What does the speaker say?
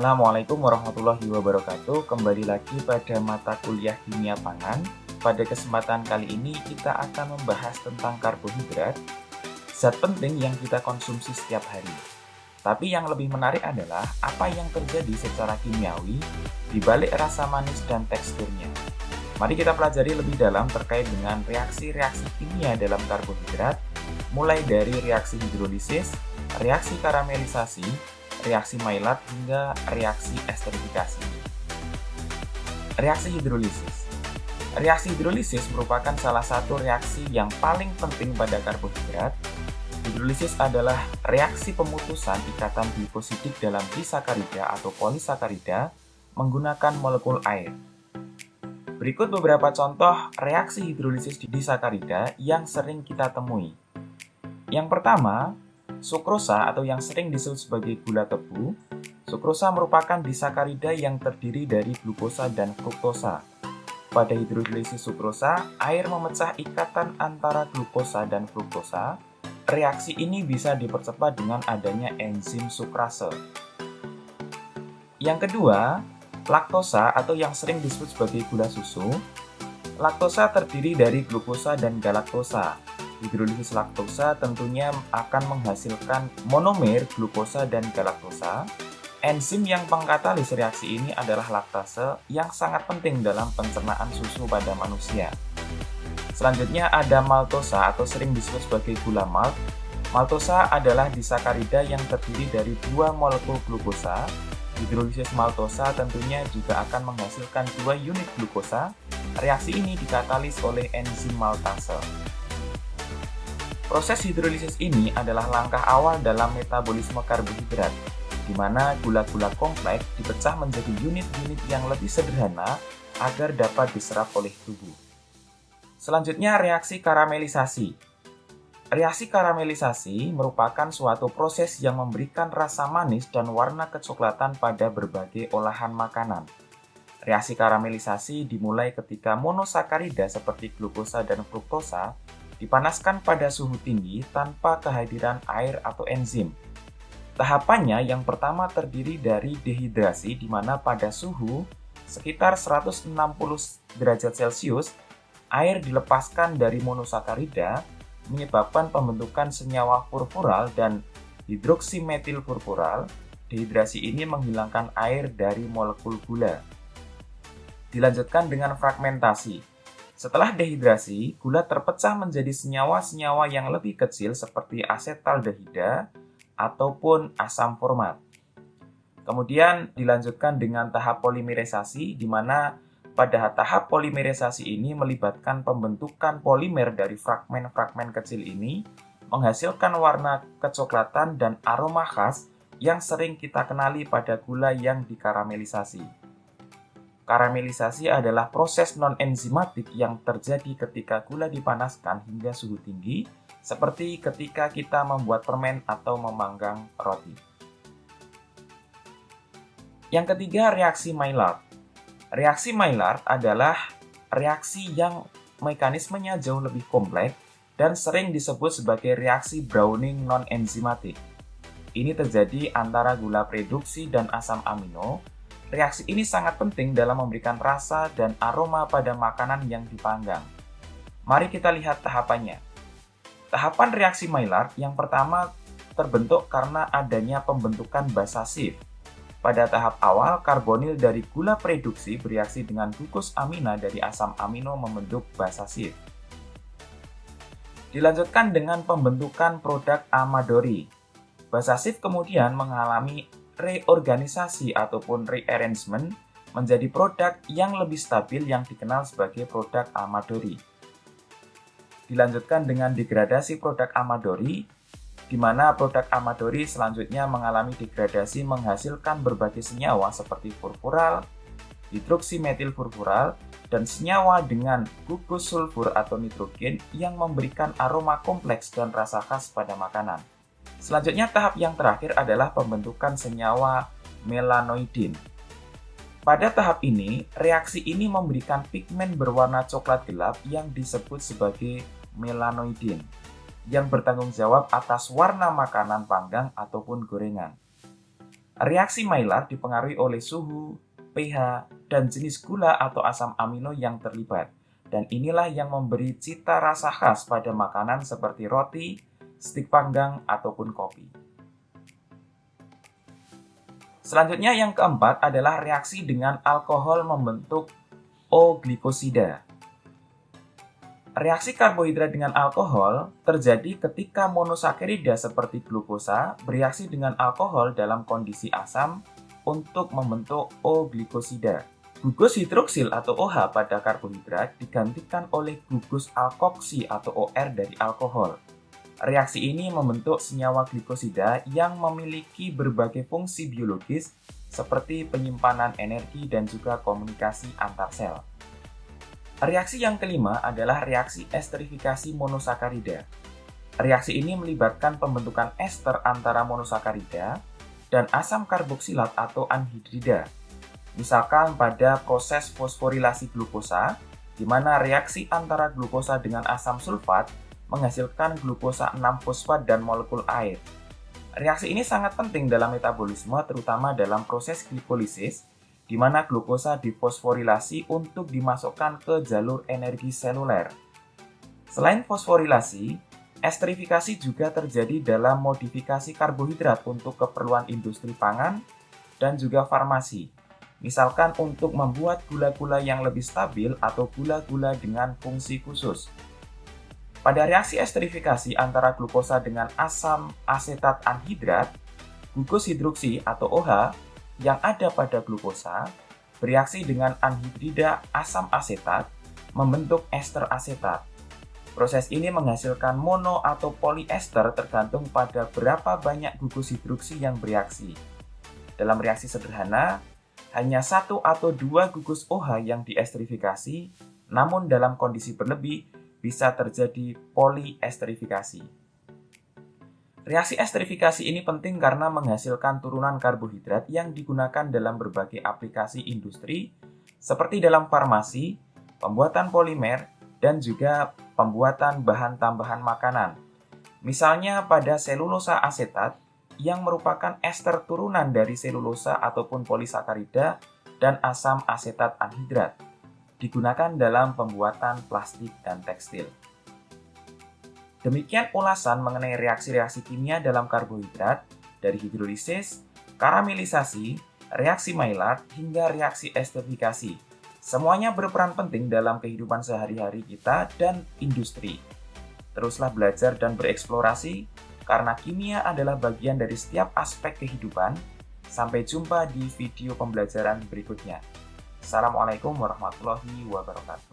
Assalamualaikum warahmatullahi wabarakatuh. Kembali lagi pada mata kuliah kimia pangan. Pada kesempatan kali ini kita akan membahas tentang karbohidrat, zat penting yang kita konsumsi setiap hari. Tapi yang lebih menarik adalah apa yang terjadi secara kimiawi di balik rasa manis dan teksturnya. Mari kita pelajari lebih dalam terkait dengan reaksi-reaksi kimia dalam karbohidrat, mulai dari reaksi hidrolisis, reaksi karamelisasi, reaksi Maillard hingga reaksi esterifikasi. Reaksi hidrolisis. Reaksi hidrolisis merupakan salah satu reaksi yang paling penting pada karbohidrat. Hidrolisis adalah reaksi pemutusan ikatan glikosidik dalam disakarida atau polisakarida menggunakan molekul air. Berikut beberapa contoh reaksi hidrolisis di disakarida yang sering kita temui. Yang pertama, sukrosa atau yang sering disebut sebagai gula tebu. Sukrosa merupakan disakarida yang terdiri dari glukosa dan fruktosa. Pada hidrolisis sukrosa, air memecah ikatan antara glukosa dan fruktosa. Reaksi ini bisa dipercepat dengan adanya enzim sukrase. Yang kedua, laktosa atau yang sering disebut sebagai gula susu. Laktosa terdiri dari glukosa dan galaktosa. Hidrolisis laktosa tentunya akan menghasilkan monomer glukosa dan galaktosa. Enzim yang pengkatalis reaksi ini adalah laktase yang sangat penting dalam pencernaan susu pada manusia. Selanjutnya ada maltosa atau sering disebut sebagai gula malt. Maltosa adalah disakarida yang terdiri dari dua molekul glukosa. Hidrolisis maltosa tentunya juga akan menghasilkan 2 unit glukosa. Reaksi ini dikatalis oleh enzim maltase. Proses hidrolisis ini adalah langkah awal dalam metabolisme karbohidrat, di mana gula-gula kompleks dipecah menjadi unit-unit yang lebih sederhana agar dapat diserap oleh tubuh. Selanjutnya, reaksi karamelisasi. Reaksi karamelisasi merupakan suatu proses yang memberikan rasa manis dan warna kecoklatan pada berbagai olahan makanan. Reaksi karamelisasi dimulai ketika monosakarida seperti glukosa dan fruktosa dipanaskan pada suhu tinggi tanpa kehadiran air atau enzim. Tahapannya yang pertama terdiri dari dehidrasi, di mana pada suhu sekitar 160 derajat Celcius, air dilepaskan dari monosakarida, menyebabkan pembentukan senyawa furfural dan hidroksimetil furfural. Dehidrasi ini menghilangkan air dari molekul gula. Dilanjutkan dengan fragmentasi. Setelah dehidrasi, gula terpecah menjadi senyawa-senyawa yang lebih kecil seperti asetaldehida ataupun asam format. Kemudian dilanjutkan dengan tahap polimerisasi, di mana pada tahap polimerisasi ini melibatkan pembentukan polimer dari fragmen-fragmen kecil ini, menghasilkan warna kecoklatan dan aroma khas yang sering kita kenali pada gula yang dikaramelisasi. Karamelisasi adalah proses non-enzimatik yang terjadi ketika gula dipanaskan hingga suhu tinggi, seperti ketika kita membuat permen atau memanggang roti. Yang ketiga, reaksi Maillard. Reaksi Maillard adalah reaksi yang mekanismenya jauh lebih kompleks dan sering disebut sebagai reaksi Browning non-enzimatik. Ini terjadi antara gula reduksi dan asam amino. Reaksi ini sangat penting dalam memberikan rasa dan aroma pada makanan yang dipanggang. Mari kita lihat tahapannya. Tahapan reaksi Maillard yang pertama terbentuk karena adanya pembentukan basa Schiff. Pada tahap awal, karbonil dari gula reduksi bereaksi dengan gugus amina dari asam amino membentuk basa Schiff. Dilanjutkan dengan pembentukan produk Amadori. Basa Schiff kemudian mengalami reorganisasi ataupun rearrangement menjadi produk yang lebih stabil yang dikenal sebagai produk Amadori. Dilanjutkan dengan degradasi produk Amadori, di mana produk Amadori selanjutnya mengalami degradasi menghasilkan berbagai senyawa seperti furfural, hidroksimetil furfural, dan senyawa dengan gugus sulfur atau nitrogen yang memberikan aroma kompleks dan rasa khas pada makanan. Selanjutnya tahap yang terakhir adalah pembentukan senyawa melanoidin. Pada tahap ini, reaksi ini memberikan pigmen berwarna coklat gelap yang disebut sebagai melanoidin, yang bertanggung jawab atas warna makanan panggang ataupun gorengan. Reaksi Maillard dipengaruhi oleh suhu, pH, dan jenis gula atau asam amino yang terlibat. Dan inilah yang memberi cita rasa khas pada makanan seperti roti, stik panggang, ataupun kopi. Selanjutnya yang keempat adalah reaksi dengan alkohol membentuk O-glikosida. Reaksi karbohidrat dengan alkohol terjadi ketika monosakarida seperti glukosa bereaksi dengan alkohol dalam kondisi asam untuk membentuk O-glikosida. Gugus hidroksil atau OH pada karbohidrat digantikan oleh gugus alkoksi atau OR dari alkohol. Reaksi ini membentuk senyawa glikosida yang memiliki berbagai fungsi biologis seperti penyimpanan energi dan juga komunikasi antar sel. Reaksi yang kelima adalah reaksi esterifikasi monosakarida. Reaksi ini melibatkan pembentukan ester antara monosakarida dan asam karboksilat atau anhidrida. Misalkan pada proses fosforilasi glukosa, di mana reaksi antara glukosa dengan asam sulfat menghasilkan glukosa 6-fosfat dan molekul air. Reaksi ini sangat penting dalam metabolisme, terutama dalam proses glikolisis, di mana glukosa difosforilasi untuk dimasukkan ke jalur energi seluler. Selain fosforilasi, esterifikasi juga terjadi dalam modifikasi karbohidrat untuk keperluan industri pangan dan juga farmasi. Misalkan untuk membuat gula-gula yang lebih stabil atau gula-gula dengan fungsi khusus. Pada reaksi esterifikasi antara glukosa dengan asam asetat anhidrat, gugus hidroksi atau OH yang ada pada glukosa bereaksi dengan anhidrida asam asetat membentuk ester asetat. Proses ini menghasilkan mono atau poliester tergantung pada berapa banyak gugus hidroksi yang bereaksi. Dalam reaksi sederhana, hanya 1 atau 2 gugus OH yang diesterifikasi, namun dalam kondisi berlebih bisa terjadi poliesterifikasi. Reaksi esterifikasi ini penting karena menghasilkan turunan karbohidrat yang digunakan dalam berbagai aplikasi industri, seperti dalam farmasi, pembuatan polimer, dan juga pembuatan bahan tambahan makanan. Misalnya pada selulosa asetat, yang merupakan ester turunan dari selulosa ataupun polisakarida dan asam asetat anhidrat, digunakan dalam pembuatan plastik dan tekstil. Demikian ulasan mengenai reaksi-reaksi kimia dalam karbohidrat dari hidrolisis, karamelisasi, reaksi Maillard, hingga reaksi esterifikasi. Semuanya berperan penting dalam kehidupan sehari-hari kita dan industri. Teruslah belajar dan bereksplorasi, karena kimia adalah bagian dari setiap aspek kehidupan. Sampai jumpa di video pembelajaran berikutnya. Assalamualaikum warahmatullahi wabarakatuh.